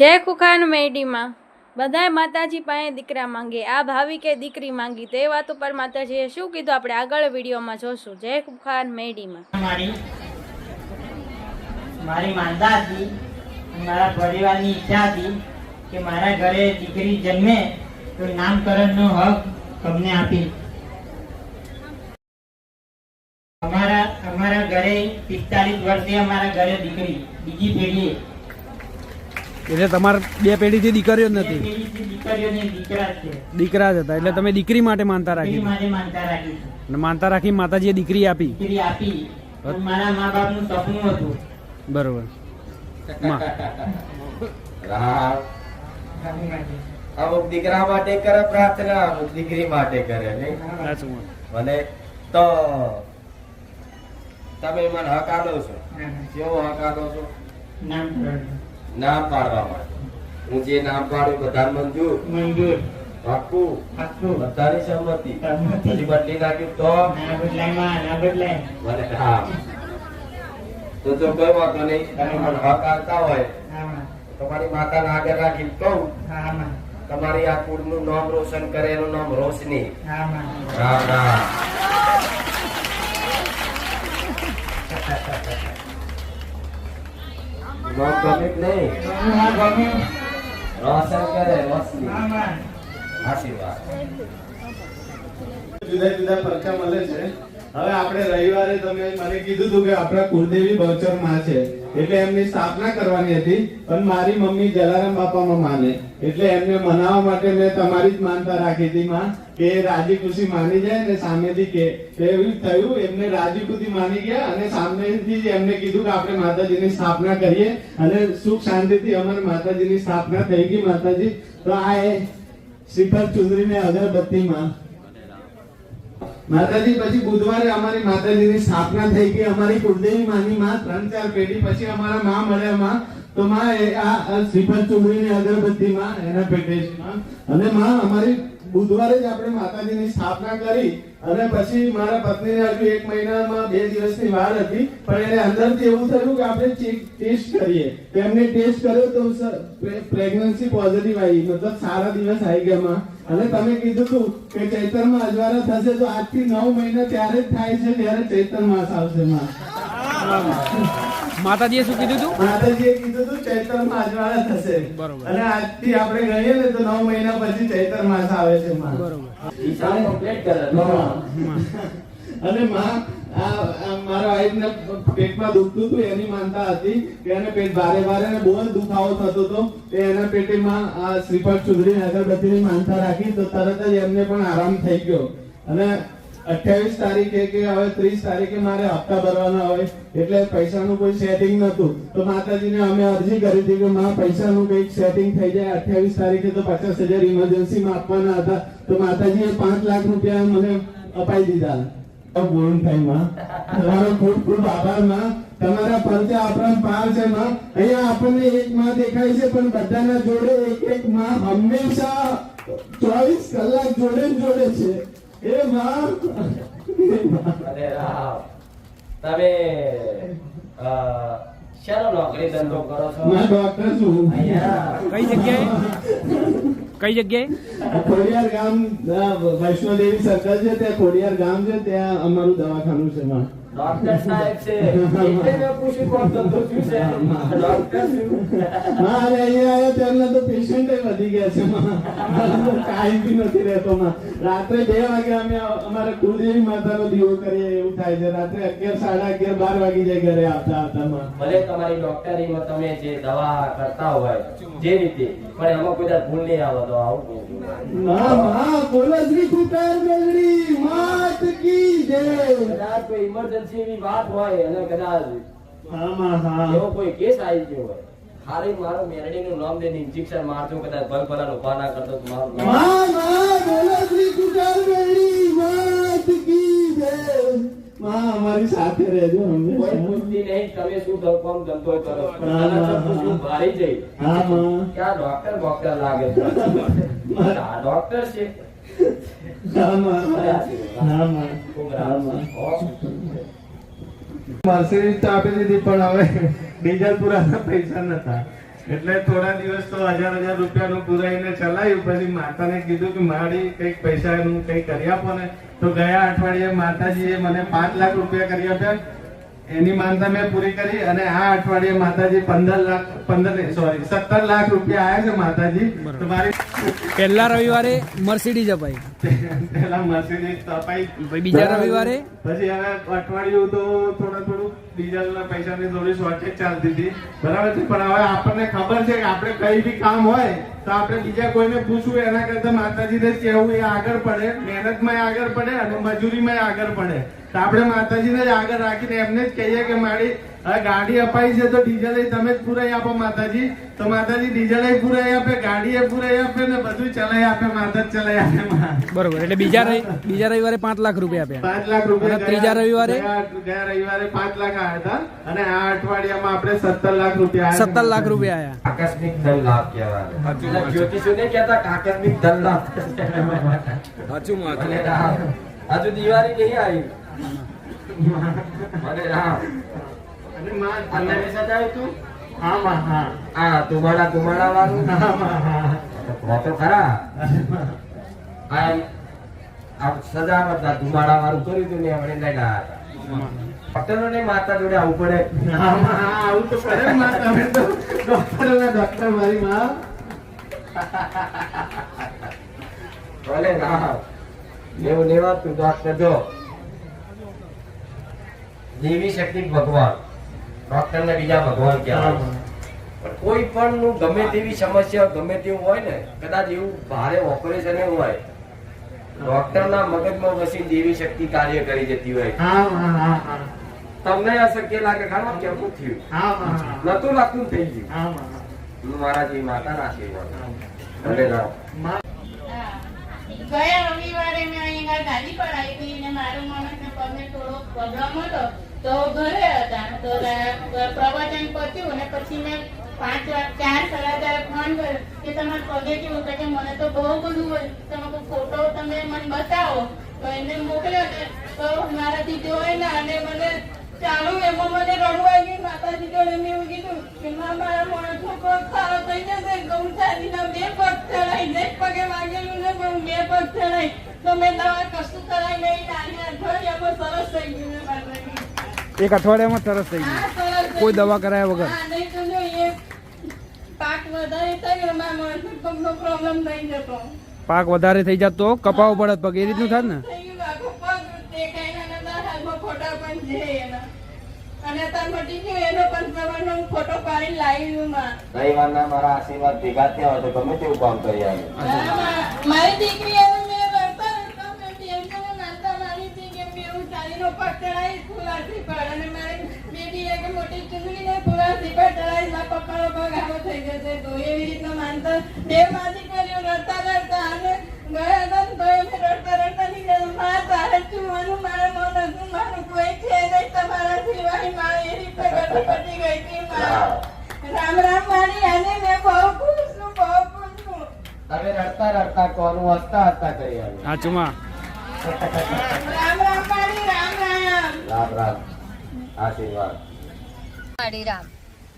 જય કુખાન મેડીમાં બધાય માતાજી પાસે દીકરા માંગે, આ ભાવિકે દીકરી માંગી, તે વાત ઉપર માતાજીએ શું કીધું આપણે આગળ વિડીયોમાં જોશું. જય કુખાન મેડીમાં મારી માનતા હતી, મારા પરિવારની ઈચ્છા હતી કે મારા ઘરે દીકરી જન્મે તો નામકરણનો હક તમને આપી. અમારા ઘરે 45 વર્ષે અમારા ઘરે દીકરી બીજી પેઢી. એટલે તમારે બે પેઢીથી દીકરીઓ જ નથી? દીકરા જ હતા. એટલે તમે દીકરી માટે માનતા રાખી? અને માનતા રાખી માતાજીએ દીકરી આપી? મારા મા બાપનું સપનું હતું. બરોબર. અમુક દીકરા માટે કરે પ્રાર્થના, અમુક દીકરી માટે કરે. મને તો તમે મને હક આપો છો. કેવો હક આપો છો? નામ પાડવા માટે. હું જે નામ પાડું બધા મંજૂર? પાક્કું. બધાની સહમતિ. પછી બદલી નાખ્યું તો મને હા તો કોઈ વાંધો નહીં. તમે મને હક આપતા હોય તમારી માતાને આગળ રાખી કહું તમારી આ કુળનું નામ રોશન કરે, એનું નામ રોશની. રામ રામ. નામ ગમે કે નહીં? રોશન કરે રોશની. આશીર્વાદ. જુદા જુદા પરચા મળે છે. હવે આપણે રવિવારે તમે મને કીધું હતું કે આપણા કુળદેવી બહુચર માં છે એટલે એમની સ્થાપના કરવાની હતી, પણ મારી મમ્મી જલારામ બાપામાં માને એટલે એમને મનાવવા માટે મેં તમારી જ માનતા રાખી હતી માં, કે રાજી ખુશી માની જાય ને સામેથી કે એવું થયું. એમને રાજી ખુશી માની ગયા અને સામેથી એમને કીધું કે આપણે માતાજીની સ્થાપના કરીએ અને સુખ શાંતિથી અમારી માતાજીની સ્થાપના થઈ ગઈ. માતાજી તો આ શ્રીફળ ચુંદડીને અગરબત્તીમાં માતાજી પછી બુધવારે અમારી માતાજીની સ્થાપના થઈ ગઈ. અમારી કુળદેવી માની માં 3-4 પેઢી પછી અમારા માં મળ્યા માં, તો માં આ શ્રીફળ ચુંદડીની અગરબત્તી માં એના પેટે અને માં અમારી બુધવારે જ આપણે માતાજીની સ્થાપના કરી. અને પછી મારા પત્નીને હજુ 1 મહિનામાં 2 દિવસની વાર હતી, પણ એને અંદરથી એવું થયું કે આપણે ટેસ્ટ કરીએ. એમને ટેસ્ટ કર્યો તો પ્રેગ્નન્સી પોઝિટિવ આવી, મતલબ સારા દિવસ આવી ગયા માં. અને તમે કીધું હતું કે ચૈતરમાં અજવાળા થશે, તો આજથી 9 મહિના ત્યારે જ થાય છે જ્યારે ચૈત્ર માસ આવશે માં. માતાજીએ શું કીધું હતું? માતાજીએ કીધું હતું ચૈત્રમાં અજવાળા થશે. બરોબર. અને આજથી આપણે ગણીએ ને તો 9 મહિના પછી ચૈત્ર માસ આવે છે માં. બરોબર. અને માં મારા વાઈફને પેટમાં દુખતું હતું, એની માનતા હતી કે એને પેટ ભારે ભારે ને બહુ દુખાવો થતો હતો. એના પેટમાં આ શ્રીફળ ચુંદડી અગરબત્તીની માનતા રાખી તો તરત જ એમને પણ આરામ થઈ ગયો. અને 28 તારીખે કે હવે 30 તારીખે મારે હપ્તા ભરવાના હોય એટલે પૈસાનું કોઈ સેટિંગ નતું, તો માતાજીને અમે અરજી કરી હતી કે માં પૈસાનું કંઈક સેટિંગ થઈ જાય. 28 તારીખે તો 50,000 ઇમરજન્સીમાં આપવાના હતા, તો માતાજીએ 5 લાખ રૂપિયા મને અપાઈ દીધા. પૂર્ણ થાય માં. તમારો ખૂબ ખૂબ આભાર માં. તમારા પરચે આપણા પાર છે માં. અહીંયા આપણને એક માં દેખાય છે, પણ બધાના જોડે એક માં હંમેશા 24 કલાક જોડે છે. એ માં અરે રામ. તમે શાનો નોકરી ધંધો કરો છો? હું ડોક્ટર છું. કઈ જગ્યાએ? ખોડિયાર ગામ, વૈષ્ણોદેવી સર્કલ છે ત્યાં ખોડિયાર ગામ છે, ત્યાં અમારું દવાખાનું છે માં. ડોક્ટર સાહેબ છે એટલે મેં પૂછ્યું કોણ ધંધો શું છે? ડોક્ટર શું? માં અને અહીંયા આવ્યા ત્યારના તો પેશન્ટ વધી ગયા છે માં. કાંઈ બી નથી રહેતો માં. રાત્રે 2 વાગે અમે અમારા કુળદેવી માતાનો દીવો કરીએ એવું થાય છે. રાત્રે 11, 11:30, 12 વાગી જાય ઘરે આવતા માં. ભલે તમારી ડોક્ટરીમાં તમે જે દવા કરતા હોય જે રીતે, પણ એમાં કોઈ ભૂલ નહીં આવે તો આવું કહું છું. માં બોલો શ્રી કુટાર મેલડી માત કી જય. કદાચ કોઈ ઇમરજન્સી એવી વાત હોય અને કદાચ હા એવો કોઈ કેસ આવી ગયો હોય, ખાલી મારો મેરડીનું નામ દઈને ઇન્જેક્શન મારજો, કદાચ ભગવાન ઉભા ના કરતો તો મારું નામ. માં બોલો શ્રી કુટાર મેલડી માત કી જય. માં અમારી સાથે રહેજો કોઈ હંમેશા. પૂછતી નહીં તમે શું કામ ધંધો કરો, પણ નાના છોકરું શું ભારી જઈ હા માં. ક્યાં ડોક્ટર લાગે છે? આ ડોક્ટર છે. હા માં. હા માં. મર્સિડીઝ તો આપી દીધી, પણ હવે ડીઝલ પુરાના પૈસા નતા. એટલે થોડા દિવસ તો 1000 રૂપિયાનું પુરાઈને ચલાવ્યું. પછી માતાને કીધું કે મારી કંઈક પૈસાનું કંઈક કરી આપો ને. તો ગયા અઠવાડિયે માતાજીએ મને 5 લાખ રૂપિયા કરી આપ્યા. એની માનતા મેં પૂરી કરી અને આ અઠવાડિયે માતાજી 17 લાખ રૂપિયા આયા છે માતાજી. તો મારી પહેલા રવિવારે મર્સિડીઝ અપાઈ, પેલા મર્સિડીઝ અપાઈ. પછી બીજા રવિવારે પછી હવે અઠવાડિયું તો થોડું ડીઝલના પૈસાની થોડી શોર્ટેજ ચાલતી હતી, બરાબર છે. પણ હવે આપણને ખબર છે કે આપણે કઈ બી કામ હોય તો આપણે બીજા કોઈને પૂછવું એના કરતા માતાજીને જ કહેવું, એ આગળ પડે, મહેનતમાં આગળ પડે અને મજૂરીમાં આગળ પડે. તો આપણે માતાજીને જ આગળ રાખીને એમને જ કહીએ કે મારી હવે ગાડી અપાઈ છે તો ડીઝલ તમે જ પુરાઈ આપો માતાજી. તો માતાજી ડીઝલ પુરાઈ આપે, ગાડી પુરાઈ આપે ને બધું ચલાવી આપે, માતા જ ચલાવી આપે. બરોબર. એટલે બીજા રવિવારે 5 લાખ રૂપિયા આપ્યા. 5 લાખ રૂપિયા. અને ત્રીજા રવિવારે ગયા રવિવારે 5 લાખ આવ્યા હતા અને આ અઠવાડિયામાં આપણે 17 લાખ રૂપિયા 17 લાખ રૂપિયા આયા. આકસ્મિક ધન લાભ કહેવાય. જ્યોતિષોને કહેતા આકસ્મિક ધન લાભ. હજુ દિવાળી નહીં આવી. મને રામ અને માં અને સજાયું તું. હા માં હા આ તુમાડા વાળું તો ખરા. આ સજાવટ તુમાડા વાળું કર્યું હતું ને એમણે લઈ ગયા હતા. ડોક્ટરોને માતા જોડે આવવું પડે. હા માં આવું તો પડે ને માં. તમે તો ડોક્ટર મારી માં. ભલે ના એવું લેવાતું ડોક્ટર જો દેવી શક્તિ ભગવાન, ડોક્ટર ને બીજા ભગવાન કહેવાય. પણ કોઈ પણ નું ગમે તેવી સમસ્યા ગમે તેવું હોય ને, કદાચ એવું ભારે ઓપરેશન એવું હોય, ડોક્ટર ના મગજમાં વસી દેવી શક્તિ કાર્ય કરી જતી હોય. તમને અશક્ય લાગે ખરા કેવું થયું નતું લાગતું થઈ ગયું. મારા જેવી માતા ના આશીર્વાદ. ભલે ના ગયા રવિવારે મેં અહીંયા ગાડી પર આવી હતી ને મારું માણસને પગને થોડો પ્રોબ્લેમ હતો તો ઘરે હતા. તો પ્રવચન પત્યું અને પછી મેં 4:30 ફોન કર્યો કે તમારે પગે કેવું કે મને તો બહુ બધું હોય, તમે ફોટો તમે મને બતાવો. તો એને મોકલ્યો તો મારાથી જોઈ ને અને મને ચાલુ એમાં મને રડવું આવી ગયું. માતાજી જોડે મેં એવું કીધું કે મારા માણસનો પગ સારો થઈ જશે. ગૌશાળીના 2 પગ ચડાઈ, 1 પગે વાગેલું ને પણ 2 પગ ચડાઈ. તો મેં દવા કશું કરાવી નહીં. નાની અઠવાડિયામાં સરસ થઈ ગયું. એક અઠવાડિયામાં સરસ થઈ ગયું, કોઈ દવા કરાયા વગર. હા નહીં તો જો એ પાક વધારે થઈ ગયો, મારા માણસનો પગનો પ્રોબ્લેમ થઈ જતો. પાક વધારે થઈ જતો કપાવો પડે પગ, એ રીતનું થાય ને. થઈ ગયું આખો પગ દેખાય ને હાથમાં ફોટા પણ છે એના. અને તાર મટી ગયું એનો પણ પ્રમાણનો ફોટો પાડીને લાવી માં. રવિવારના મારા આશીર્વાદ ભેગા થયા હોય તો ગમે તેવું કામ કરી આવ્યું. મારી દીકરી હવે મેં રડતા મેં બેનને નાનતા મારી હતી કે મેં એવું ચાલીનો પગ ચડાવી ફૂલાથી પડ અને મારી બેટી કે મોટી ચુંદડીને ફૂલાથી પડ ચડાવી ના પપ્પાનો પગ આવો થઈ જશે. તો એવી રીતના માનતા દેવમાંથી કર્યું રડતા અને ગયા હતા તો મેં રડતા નીકળ્યા. માં તારે ચુવાનું મારા મન મારું કોઈ છે નહીં તમારા સિવાય. માં એ રીતે ગણપતિ ગઈ હતી. રામ રામ મારી અને મેં બહુ ખુશ છું. તમે રડતા કોનું હસતા કરી આવ્યું. સાચુમાં રામ રામ મારી રામ રામ આશીર્વાદ. મારી રામ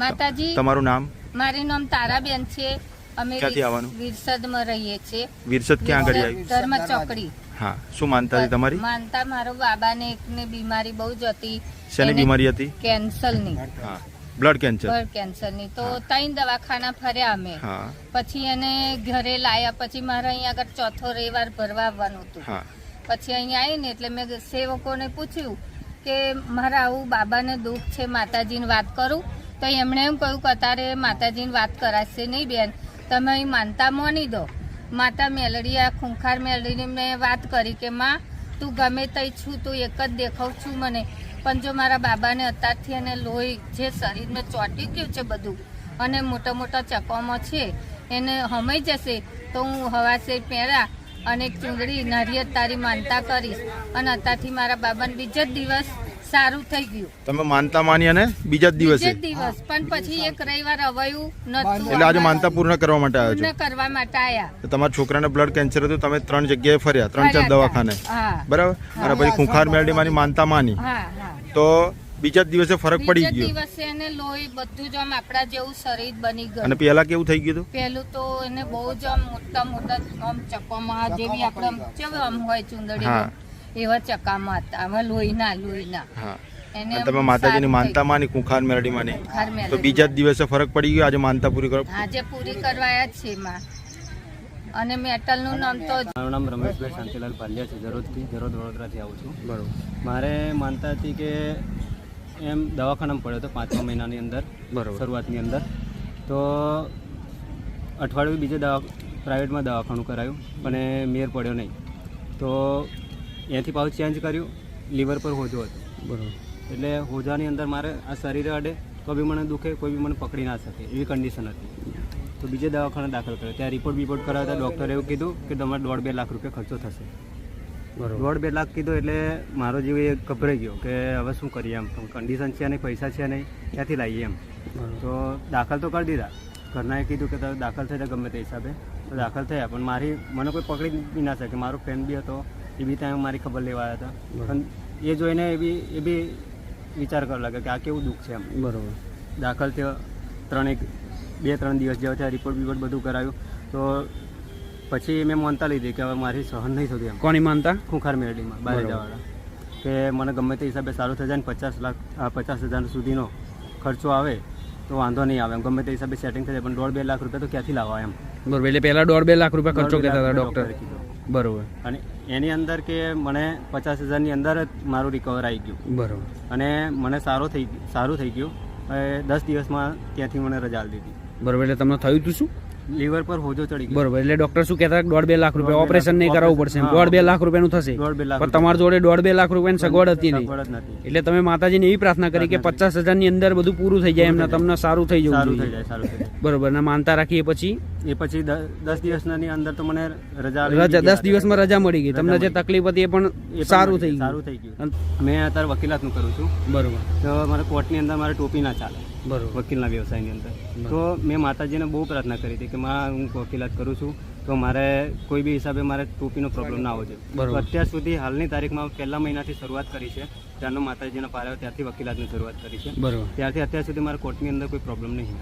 માતાજી. તમારું નામ? મારું નામ તારાબેન છે. અમે ક્યાંથી આવવાનું? વિરસદમાં રહીએ છીએ. વિરસદ ક્યાં આગળ આવ્યું? ધર્મ ચોકડી. હા, શું માનતા હતી તમારી? માનતા મારો બાબાને એકને બીમારી બહુ જ હતી. શેની બીમારી હતી? કેન્સરની. હા, બ્લડ કેન્સર. બ્લડ કેન્સરની. તો 3 દવાખાના ફર્યા અમે. હા. પછી એને ઘરે લાયા. પછી મારે અહીંયા આગળ ચોથો રવિવાર ભરવા આવવાનું હતું. હા. પછી અહીંયા આવીને એટલે મેં સેવકોને પૂછ્યું કે મારા આવું બાબાને દુઃખ છે, માતાજીને વાત કરું. તો એમણે એમ કહ્યું કે અત્યારે માતાજીની વાત કરાશે નહીં બેન, તમે અહીં માનતા માની દો. માતા મેલડીયા ખૂંખાર મેલડીને મેં વાત કરી કે માં તું ગમે તઈ છું, તું એક જ દેખાવ છું મને, પણ જો મારા બાબાને અત્યારથી એને લોહી જે શરીરને ચોંટી ગયું છે બધું અને મોટા મોટા ચકોમાં છે એને હમાઈ જશે તો હું હવાસે પહેરા અને એક ચૂંદડી નારિયેળ તારી માનતા કરીશ અને અત્યારથી મારા બાબાને બીજા જ દિવસ સારું થઈ ગયું. તમે માનતા માની અને બીજા જ દિવસે? દિવસ પણ પછી એક રવિવાર અવાયું નતું. એટલે આજે માનતા પૂર્ણ કરવા માટે આવ્યા છો? પૂર્ણ કરવા માટે આયા. તો તમારા છોકરાને બ્લડ કેન્સર હતું, તમે 3 જગ્યાએ ફર્યા, 3-4 દવાખાને, હા. બરાબર? અને પછી ખૂંખાર મેલડી માની માનતા માની હા હા તો બીજા જ દિવસે ફરક પડી બીજા ગયો દિવસે એને લોહી બધું જ આમ આપણા જેવું શરીર બની અને ગયું. પહેલા કેવું થઈ ગયું હતું? પહેલું તો એને બહુ જ આમ મોટા મોટા આમ ચક્કામાં જેવી આપણે આમ કેવું આમ હોય ચુંદડી હા. એવા ચક્કામાં હતા. હવે લોહીના હા એને અને તમે આમ માતાજીની સારું માનતા થઈ માની કુંખાર મેલડી માની ગયું. ખાર તો મેળવી. બીજા જ દિવસે ફરક પડી ગયો. આજે માનતા પૂરી કરો. આજે પૂરી કરવાયા જ છે એમાં. અને મેટલનું નામ તો મારું નામ રમેશભાઈ શાંતિલાલ પાલિયા છે. જરોદ વડોદરાથી આવું છું. બરોબર. મારે માનતા હતી કે એમ દવાખાનામાં પડ્યો હતો 5મા મહિનાની અંદર, બરોબર. શરૂઆતની અંદર. તો અઠવાડિયું બીજે પ્રાઇવેટમાં દવાખાનું કરાયું પણ એ મેર પડ્યો નહીં. તો અહીંયાથી પાછું ચેન્જ કર્યું. લીવર પર હોજો હતો. બરોબર. એટલે હોજાની અંદર મારે આ શરીરે અડે તો બી મને દુખે, કોઈ બી મને પકડી ના શકે એવી કન્ડિશન હતી. તો બીજે દવાખાને દાખલ કર્યો. ત્યાં રિપોર્ટ કરાવતા ડૉક્ટરે એવું કીધું કે તમારે 1.5-2 લાખ રૂપિયા ખર્ચો થશે. બરોબર. 1.5-2 લાખ કીધું એટલે મારો જીવ એ ગભરાઈ ગયો કે હવે શું કરીએ એમ. કન્ડિશન છે નહીં, પૈસા છે નહીં, ક્યાંથી લાવીએ એમ. તો દાખલ તો કરી દીધા. ઘરનાએ કીધું કે તમે દાખલ થઈ જાય ગમે તે હિસાબે. તો દાખલ થયા પણ મને કોઈ પકડી બી ના શકે. મારો ફ્રેન્ડ બી હતો, એ બી ત્યાં મારી ખબર લેવા આવ્યા હતા. પણ એ જોઈને એ બી વિચાર કરવા લાગ્યા કે આ કેવું દુઃખ છે એમ. બરોબર. દાખલ થયો 2-3 દિવસ જેવા થયા. રિપોર્ટ બધું કરાવ્યું. તો પછી મેં માનતા લીધી કે હવે મારી સહન નહીં થતું એમ. કોની માનતા? ખુંખાર મેરડીમાં બારેજાવાળા કે મને ગમે તે હિસાબે સારું થઈ જાય ને 50,000 સુધીનો ખર્ચો આવે તો વાંધો નહીં આવે એમ. ગમે તે હિસાબે સેટિંગ થઈ જાય પણ 1.5-2 લાખ રૂપિયા તો ક્યાંથી લાવવા એમ. બરોબર. એટલે પહેલા 1.5-2 લાખ રૂપિયા ખર્ચો 1.5-2 કહેતા હતા લાખ ડૉક્ટર. ડૉક્ટરે કીધું. બરોબર. અને એની અંદર કે મને 50,000ની અંદર જ મારું રિકવર આવી ગયું. બરોબર. અને મને સારું થઈ ગયું. 10 દિવસમાં ત્યાંથી મને રજા આપી દીધી. બરોબર. એટલે તમને થયું હતું શું? લીવર પર હોજો ચડી ગયો. બરોબર. એટલે ડોક્ટર શું કહેતા 1.5-2 લાખ રૂપિયા ઓપરેશન નહીં કરાવવું પડશે, 1.5-2 લાખ રૂપિયાનું થશે. 1.5-2 લાખ પણ તમારી જોડે 1.5-2 લાખ રૂપિયાની સગવડ હતી નહીં. સગવડ જ નથી. એટલે તમે માતાજીને એવી પ્રાર્થના કરી કે 50,000ની અંદર બધું પૂરું થઈ જાય એમને, તમને સારું થઈ જવું સારું થઈ જોઈએ. જાય, સારું થઈ જાય. બરોબર. અને માનતા રાખી પછી એ પછી 10 દિવસની અંદર તો મને રજા 10 દિવસમાં રજા મળી ગઈ. તમને જે તકલીફ હતી એ પણ સારું થઈ સારું ગયું. થઈ ગયું. મેં અત્યારે વકીલાતનું કરું છું. બરોબર. તો મારે કોર્ટની અંદર મારે ટોપી ના ચાલે. બરોબર. વકીલના વ્યવસાયની અંદર. તો મેં માતાજીને બહુ પ્રાર્થના કરી હતી કે માં હું વકીલાત કરું છું તો મારે કોઈ બી હિસાબે મારે ટોપીનો પ્રોબ્લેમ ના આવવો જોઈએ. બરોબર. તો અત્યાર સુધી હાલની તારીખમાં પહેલા મહિનાથી શરૂઆત કરી છે. ત્યારનો માતાજીના પાર આવ્યો ત્યારથી વકીલાતની શરૂઆત કરી છે. બરોબર. ત્યારથી અત્યાર સુધી મારે કોર્ટની અંદર કોઈ પ્રોબ્લેમ નહીં.